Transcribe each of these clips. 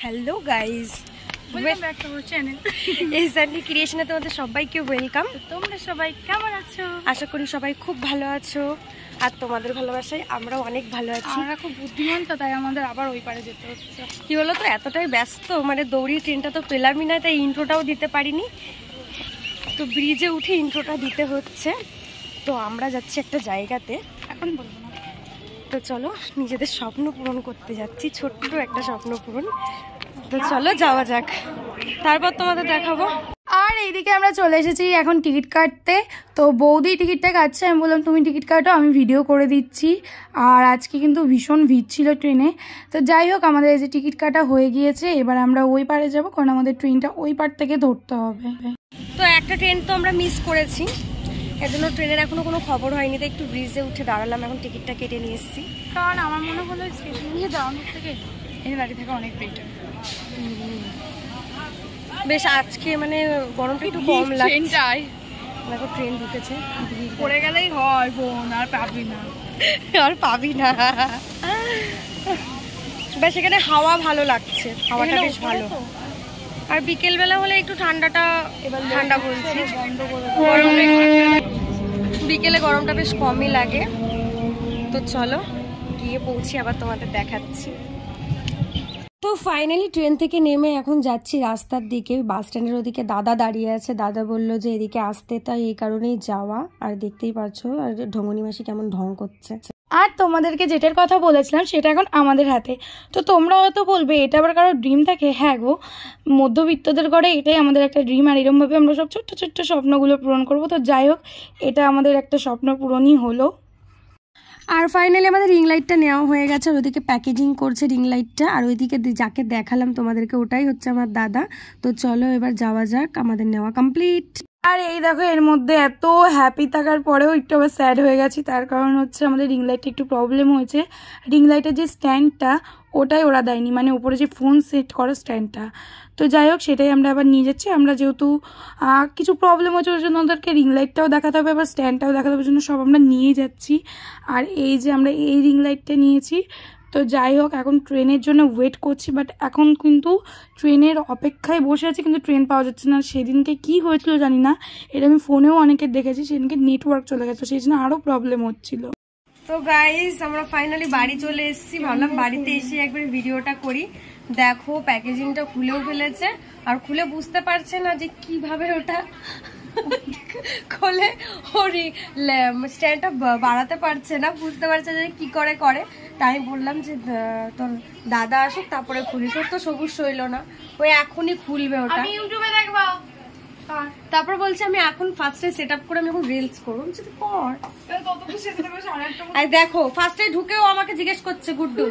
Hello guys, welcome back to our channel এসআরলি ক্রিয়েশনে তোমাদের সবাইকে ওয়েলকাম। তোমরা সবাই কেমন আছো? আশা করি সবাই খুব ভালো আছো, আর তোমাদের ভালোবাসায় আমরাও অনেক ভালো আছি। আমরা খুব বুদ্ধিমান তো, তাই আমাদের আবার ওই পারে যেতে হচ্ছে। কি বলো তো, এতটাই ব্যস্ত, মানে দৌড়ি ট্রেনটা তো পেলামই না, তাই ইন্ট্রোটাও দিতে পারিনি। তো ব্রিজে উঠে ইন্ট্রোটা দিতে হচ্ছে। তো আমরা যাচ্ছি একটা জায়গাতে, এখন বলবো না। তো চলো নিজেদের স্বপ্ন পূরণ করতে যাচ্ছি, ছোট্ট একটা স্বপ্ন পূরণ। তো চলো যাওয়া যাক, তারপর তোমাদের দেখাবো। আর এইদিকে আমরা চলে এসেছি এখন টিকিট কাটতে। তো বৌদি টিকিটটা কাটছে, আমি বললাম তুমি টিকিট কাটো, আমি ভিডিও করে দিচ্ছি। আর আজকে কিন্তু ভীষণ ভিড় ছিল ট্রেনে। তো যাই হোক, আমাদের এই যে টিকিট কাটা হয়ে গিয়েছে, এবার আমরা ওই পারে যাব, কারণ আমাদের ট্রেনটা ওই পার থেকে ধরতে হবে। তো একটা ট্রেন তো আমরা মিস করেছি, এর জন্য ট্রেনের এখনো কোনো খবর হয়নি, তাই একটু ব্রিজে উঠে দাঁড়ালাম, এখন টিকিটটা কেটে নিয়ে এসেছি। কারণ আমার মনে হলো স্টেশনে যাওয়ানোর থেকে এই বাড়ি থেকে অনেক বেটার। বেশ আজকে মানে গরমটা একটু কম লাগছে। দেখো ট্রেন ঢুকেছে, পড়ে গেলেই হয় বোন, আর পাবি না, আর পাবি না। বেশ এখানে হাওয়া ভালো লাগছে, হাওয়াটা বেশ ভালো। আর বিকেলবেলা হলে একটু ঠান্ডাটা ঠান্ডা বলছি, বিকেলে গরমটা বেশ কমই লাগে। তো চলো গিয়ে পৌঁছি, আবার তোমাদের দেখাচ্ছি। তো ফাইনালি ট্রেন থেকে নেমে এখন যাচ্ছি রাস্তার দিকে, বাস স্ট্যান্ডের ওদিকে দাদা দাঁড়িয়ে আছে। দাদা বললো যে এদিকে আসতে, তাই এই কারণেই যাওয়া। আর দেখতেই পারছো আর ঢঙ্গনি মাসি কেমন ঢং করছে। আর তোমাদেরকে যেটার কথা বলেছিলাম সেটা এখন আমাদের হাতে। তো তোমরা হয়তো বলবে এটা আবার কারো ড্রিম থাকে। হ্যাঁ গো, মধ্যবিত্তদের ঘরে এটাই আমাদের একটা ড্রিম, আর এরকমভাবে আমরা সব ছোট্ট ছোট্ট স্বপ্নগুলো পূরণ করব। তো যাই হোক, এটা আমাদের একটা স্বপ্ন পূরণই হলো। আর ফাইনালি আমাদের রিং লাইটটা নেওয়া হয়ে গেছে, আর ওইদিকে প্যাকেজিং করছে রিং লাইটটা। আর ওইদিকে যাকে দেখালাম তোমাদেরকে, ওটাই হচ্ছে আমার দাদা। তো চলো এবার যাওয়া যাক, আমাদের নেওয়া কমপ্লিট। আর এই দেখো, এর মধ্যে এত হ্যাপি থাকার পরেও একটু আবার স্যাড হয়ে গেছি। তার কারণ হচ্ছে আমাদের রিং লাইটটা একটু প্রবলেম হয়েছে। রিং লাইটের যে স্ট্যান্ডটা, ওটাই ওরা দেয়নি, মানে উপরে যে ফোন সেট করা স্ট্যান্ডটা। তো যাই হোক, সেটাই আমরা আবার নিয়ে যাচ্ছি। আমরা যেহেতু কিছু প্রবলেম হচ্ছে, ওই জন্য ওদেরকে রিং লাইটটাও দেখাতে হবে, আবার স্ট্যান্ডটাও দেখাতে হবে, ওই জন্য সব আমরা নিয়ে যাচ্ছি। আর এই যে আমরা এই রিং লাইটটা নিয়েছি। তো যাই হোক, এখন ট্রেনের জন্য ওয়েট করছি, বাট এখন কিন্তু ট্রেনের অপেক্ষায় বসে আছি, কিন্তু ট্রেন পাওয়া যাচ্ছে না। সেদিনকে কি হয়েছিল জানি না, এটা আমি ফোনেও অনেকের দেখেছি, সেদিনকে নেটওয়ার্ক চলে গেছে, সেই জন্য আরও প্রবলেম হচ্ছিল। তো গাইস, আমরা ফাইনালি বাড়ি চলে এসেছি। ভাবলাম বাড়িতে এসে একবার ভিডিওটা করি। দেখো প্যাকেজিংটা খুলেও ফেলেছে, আর খুলে বুঝতে পারছে না যে কিভাবে ওটা খোলে। ওরই স্ট্যান্ডটা বাড়াতে পারছে না, বুঝতে পারছে যে কি করে করে। তাই বললাম যে তোর দাদা আসুক তারপরে খুলিস। ওর তো সবুজ সইল না, ওই এখনই খুলবে ওটা। আমি ইউটিউবে দেখবো। তারপর বলছে আমি এখন ফার্স্টে সেট আপ করে আমি এখন রিলস করবো। কর। আর দেখো ফার্স্টে ঢুকেও আমাকে জিজ্ঞেস করছে গুড্ডু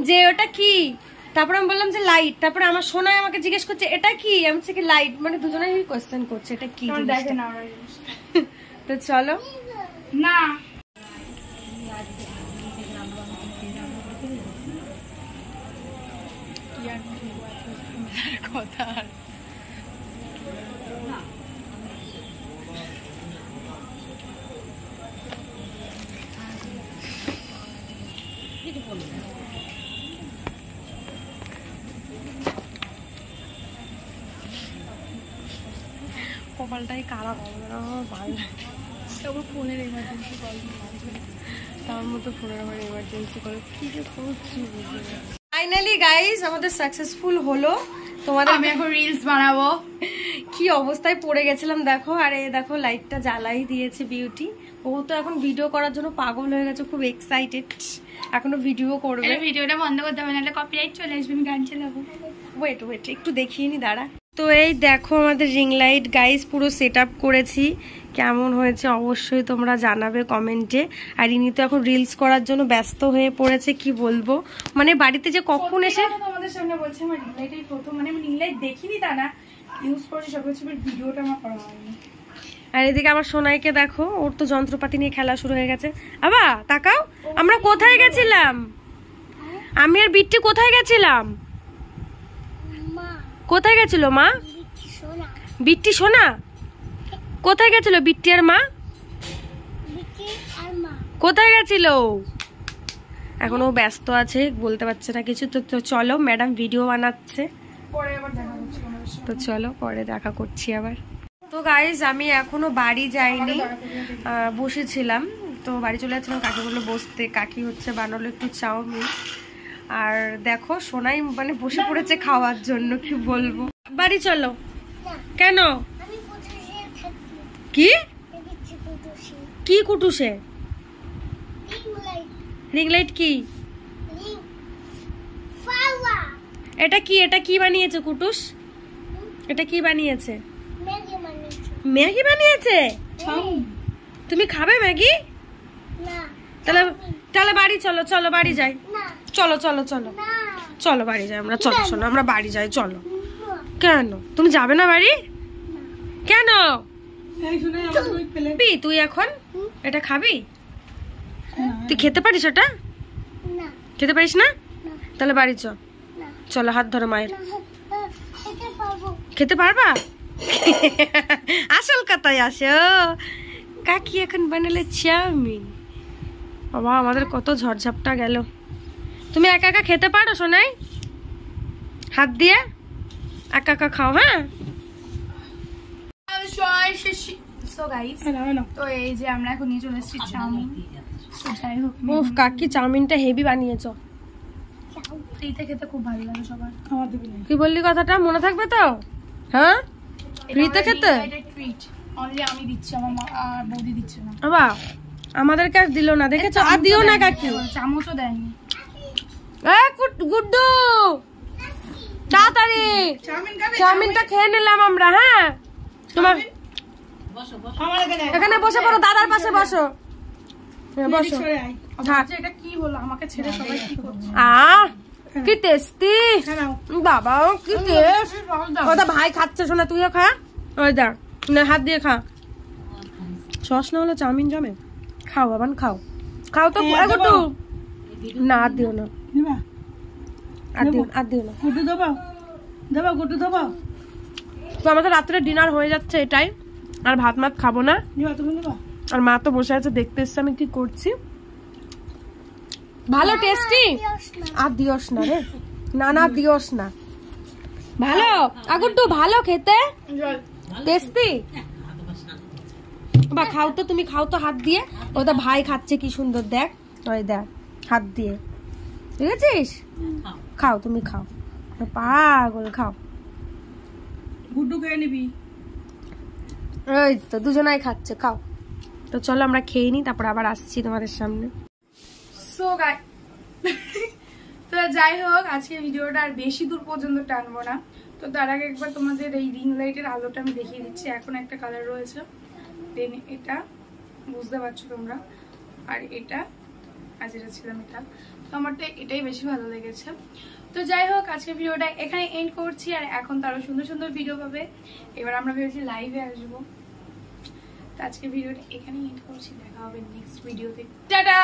যে ওটা কি। তারপর আমি বললাম যে লাইট। তারপরে আমার সোনাই আমাকে জিজ্ঞেস করছে এটা কি, আমি বলছি কি লাইট। মানে দুজনেই কোয়েশ্চেন করছে এটা কি। তো চলো না কথা কপালটাই কালা ভালো ভালো লাগে। ফোনের এমার্জেন্সি কল, তার মতো ফোনের আমার এমার্জেন্সি কল কি যে করছি। ফাইনালি গাইস আমাদের সাকসেসফুল হলো। তোমাদের আমি এখন রিলস বানাবো। কি অবস্থায় পড়ে গেছিলাম দেখো। আর এই দেখো লাইটটা জ্বালাই দিয়েছে বিউটি। ও তো এখন ভিডিও করার জন্য পাগল হয়ে গেছে, খুব এক্সাইটেড, এখনো ভিডিও করবে। ভিডিওটা বন্ধ করতে হবে, নাহলে কপিরাইট চলে আসবে, আমি গান চালাবো। ওয়েট ওয়েট একটু দেখিয়ে নি, দাঁড়া। তো এই দেখো আমাদের রিং লাইট গাইস পুরো সেট আপ করেছি। কেমন হয়েছে অবশ্যই তোমরা জানাবে কমেন্টে। আর ইনি তো এখন রিলস করার জন্য ব্যস্ত হয়ে পড়েছে, কি বলবো। মানে বাড়িতে যে কখন এসে তোমাদের সামনে বলছি, আমার রিং লাইটের প্রথম, মানে আমি রিং লাইট দেখিনি তা না, ইউজ করছি সব কিছু, ভিডিওটা আমার করা হয়নি। আর এদিকে আমার সোনাইকে দেখো, ওর তো যন্ত্রপাতি নিয়ে খেলা শুরু হয়ে গেছে। আবা তাকাও, আমরা কোথায় গেছিলাম? আমি আর বিট্টি কোথায় গেছিলাম? কোথায় গেছিল মা? বিট্টি সোনা কোথায় গেছিল? বিট্টি আর মা কোথায় গেছিল? এখনো ব্যস্ত আছে, বলতে পারছে না কিছু। তো চলো, ম্যাডাম ভিডিও বানাচ্ছে, তো চলো পরে দেখা করছি আবার। তো গাইজ আমি এখনো বাড়ি যাইনি, বসেছিলাম, তো বাড়ি চলে যাচ্ছিলাম, কাকি বললো বসতে। কাকি হচ্ছে বানালো একটু চাউমিন, আর দেখো সোনাই মানে বসে পড়েছে খাওয়ার জন্য, কি বলবো। বাড়ি চলো। কেন? কি কি কুটুসে? রিং লাইট কি? এটা কি? এটা কি বানিয়েছে কুটুস? এটা কি বানিয়েছে? ম্যাগি বানিয়েছে। তুমি খাবে ম্যাগি? তাহলে তাহলে বাড়ি চলো, চলো বাড়ি যাই, চলো চলো চলো চলো বাড়ি যাই আমরা, চলো শোনো আমরা বাড়ি যাই, চলো। কেন তুমি যাবে না বাড়ি? কেন? তুই এখন এটা খাবি? তুই খেতে পারিস ওটা? খেতে পারিস না? তাহলে বাড়ি চ, চলো হাত ধরো মায়ের। খেতে পারবা? আসল কথাই আসো। কাকি এখন বানালে চাউমিন। বাবা আমাদের কত ঝড়ঝাপটা গেল। তুমি একা একা খেতে পারো সোনাই? হাত দিয়ে একা একা খাও। হ্যাঁ তো এই যে আমরা এখন নিয়ে চলে এসেছি চাউমিন। উফ কাকি চাউমিনটা হেভি বানিয়েছো। ফ্রিতে খেতে খুব ভালো লাগে সবার। কি বললি কথাটা মনে থাকবে তো? হ্যাঁ ফ্রিতে খেতে আমি দিচ্ছি, আমার মা আর বৌদি দিচ্ছে না। বাবা আমাদেরকে আর দিল না, দেখেছো? আর দিও না কাকি, চামচও দেয়নি। গুড্ডু তাড়াতাড়ি চাউমিনটা খেয়ে নিলাম আমরা। হ্যাঁ তোমার এখানে বসে পড়ো, দাদার পাশে বসো, বসো। এটা কি হলো? আমাকে ছেড়ে সবাই কি করছে? কি টেস্টি বাবা, কি টেস্ট। ওটা ভাই খাচ্ছে, শোনা তুইও খা। ওই দেখ হাত দিয়ে খা। সস না হলে চাউমিন জমে। খাও বাবান খাও, খাও তো গুড্ডু। না আর দিও না, আর দিও না। গুড্ডু দেবো দেবো, গুড্ডু দেবো। তো আমাদের রাত্রে ডিনার হয়ে যাচ্ছে এটাই, আর ভাত মাত খাবো না। আর মা তো বসে আছে দেখতে এসছে আমি কি করছি। ভালো টেস্টি। আর দিওস না রে, না না দিওস না। ভালো আগুড্ডু, ভালো খেতে, টেস্টি। বা খাও তো, তুমি খাও তো হাত দিয়ে। ওটা ভাই খাচ্ছে কি সুন্দর, দেখ ওই দেখ হাত দিয়ে, দেখেছিস? খাও তুমি খাও, পাগল খাও। গুড্ডু খেয়ে নিবি। এই তো দুজনাই খাচ্ছে, খাও। তো চলো আমরা খেয়ে নিই, তারপর আবার আসছি তোমাদের সামনে। তো যাই হোক, আজকে ভিডিওটা আর বেশি দূর পর্যন্ত টানবো না। তো তার আগে একবার তোমাদের এই রিং লাইটের আলোটা আমি দেখিয়ে দিচ্ছি। এখন একটা কালার রয়েছে, দেন এটা বুঝতে পারছো তোমরা, আর এটা আজ এটা ছিলাম এটা। তো আমারটা এটাই বেশি ভালো লেগেছে। তো যাই হোক আজকে ভিডিওটা এখানে এন্ড করছি। আর এখন তো আরো সুন্দর সুন্দর ভিডিও পাবে। এবার আমরা ভেবেছি লাইভে আসবো। তো আজকে ভিডিওটা এখানেই এন্ড করছি, দেখা হবে নেক্সট ভিডিওতে। টাটা।